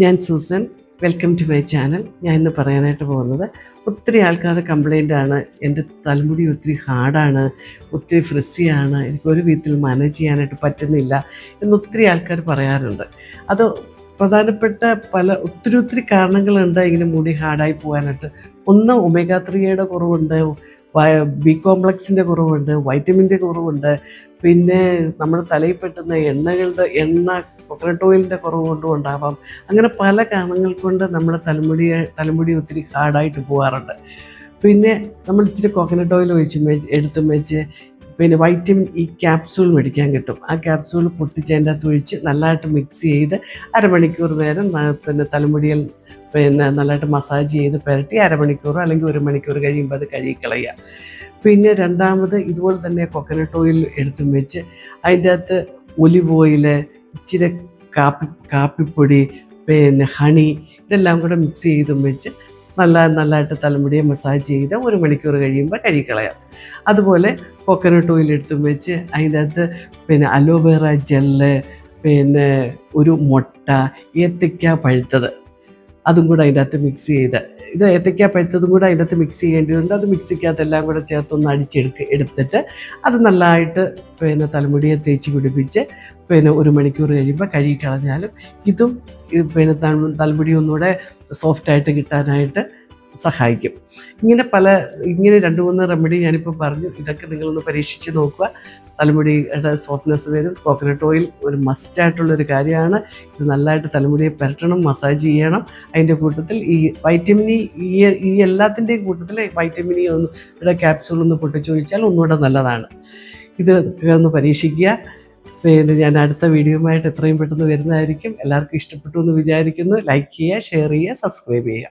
ഞാൻ Susan. Welcome to my channel. ഞാൻ ഇന്ന് പറയാനായിട്ട് പോകുന്നത്, ഒത്തിരി ആൾക്കാരുടെ കംപ്ലൈൻ്റാണ്, എൻ്റെ തലമുടി ഒത്തിരി ഹാർഡാണ്, ഒത്തിരി ഫ്രിസ്സിയാണ്, എനിക്കൊരു വിധത്തിൽ മാനേജ് ചെയ്യാനായിട്ട് പറ്റുന്നില്ല എന്നൊത്തിരി ആൾക്കാർ പറയാറുണ്ട്. അത് പ്രധാനപ്പെട്ട ഒത്തിരി കാരണങ്ങളുണ്ട് ഇങ്ങനെ മുടി ഹാർഡായി പോകാനായിട്ട്. ഒന്ന്, ഒമേഗ 3യുടെ കുറവുണ്ട്, ബി കോംപ്ലക്സിൻ്റെ കുറവുണ്ട്, വൈറ്റമിൻ്റെ കുറവുണ്ട്, പിന്നെ നമ്മുടെ തലയിൽ പെട്ടുന്ന എണ്ണ കോക്കനട്ട് ഓയിലിൻ്റെ കുറവ് കൊണ്ടും ഉണ്ടാവാം. അങ്ങനെ പല കാരണങ്ങൾ കൊണ്ട് നമ്മുടെ തലമുടി ഒത്തിരി ഹാർഡായിട്ട് പോകാറുണ്ട്. പിന്നെ നമ്മൾ ഇച്ചിരി കോക്കനട്ട് ഓയിൽ എടുത്തും വെച്ച് പിന്നെ വൈറ്റമിൻ ഇ ക്യാപ്സൂൾ മേടിക്കാൻ കിട്ടും. ആ ക്യാപ്സൂൾ പൊട്ടിച്ച് അതിൻ്റെ അകത്ത് ഒഴിച്ച് നല്ലതായിട്ട് മിക്സ് ചെയ്ത് അരമണിക്കൂർ നേരം പിന്നെ തലമുടിയിൽ നല്ലതായിട്ട് മസാജ് ചെയ്ത് പുരട്ടി അരമണിക്കൂറോ അല്ലെങ്കിൽ 1 മണിക്കൂർ കഴിയുമ്പോൾ അത് കഴുകിക്കളയുക. പിന്നെ രണ്ടാമത് ഇതുപോലെ തന്നെ കോക്കനട്ട് ഓയിൽ എടുത്തും വെച്ച് അതിൻ്റെ അകത്ത് ഒലിവ് ഓയിൽ, ഇച്ചിരി കാപ്പിപ്പൊടി, പിന്നെ ഹണി, ഇതെല്ലാം കൂടെ മിക്സ് ചെയ്തും വെച്ച് നല്ലതായിട്ട് തലമുടിയെ മസാജ് ചെയ്ത് 1 മണിക്കൂർ കഴിയുമ്പോൾ കഴുകിക്കളയാം. അതുപോലെ കോക്കനട്ട് ഓയിൽ എടുത്തും വെച്ച് അതിൻ്റെ അകത്ത് പിന്നെ അലോവേറ ജെല്ല്, പിന്നെ ഒരു മുട്ട, ഏത്തയ്ക്ക പഴുത്തത് അതും കൂടെ അതിൻ്റെ അകത്ത് മിക്സ് ചെയ്ത്, ഇത് ഏത്തയ്ക്ക പഴുത്തതും കൂടെ അതിൻ്റെ അകത്ത് മിക്സ് ചെയ്യേണ്ടതുണ്ട്. അത് മിക്സിക്കകത്തെല്ലാം കൂടെ ചേർത്തൊന്ന് എടുത്തിട്ട് അത് നല്ലതായിട്ട് പിന്നെ തലമുടിയെ തേച്ച് പിടിപ്പിച്ച് പിന്നെ 1 മണിക്കൂർ കഴിയുമ്പോൾ കഴുകിക്കളഞ്ഞാലും ഇതും പിന്നെ തലമുടി ഒന്നുകൂടെ സോഫ്റ്റായിട്ട് കിട്ടാനായിട്ട് സഹായിക്കും. ഇങ്ങനെ 2-3 റെമഡി ഞാനിപ്പോൾ പറഞ്ഞു. ഇതൊക്കെ നിങ്ങളൊന്ന് പരീക്ഷിച്ച് നോക്കുക. തലമുടിയുടെ സോഫ്റ്റ്നെസ് വരും. കോക്കനട്ട് ഓയിൽ ഒരു മസ്റ്റായിട്ടുള്ളൊരു കാര്യമാണ്. ഇത് നല്ലതായിട്ട് തലമുടിയെ പുരട്ടണം, മസാജ് ചെയ്യണം. അതിൻ്റെ കൂട്ടത്തിൽ ഈ വൈറ്റമിൻ ഈ എല്ലാത്തിൻ്റെയും കൂട്ടത്തിൽ വൈറ്റമിൻ ഇ ക്യാപ്സൂൾ ഒന്ന് പൊട്ടിച്ചൊഴിച്ചാൽ ഒന്നുകൂടെ നല്ലതാണ്. ഇത് ഒന്ന് പരീക്ഷിക്കുക. പിന്നെ ഞാൻ അടുത്ത വീഡിയോയുമായിട്ട് എത്രയും പെട്ടെന്ന് വരുന്നതായിരിക്കും. എല്ലാവർക്കും ഇഷ്ടപ്പെട്ടു എന്ന് വിചാരിക്കുന്നു. ലൈക്ക് ചെയ്യുക, ഷെയർ ചെയ്യുക, സബ്സ്ക്രൈബ് ചെയ്യുക.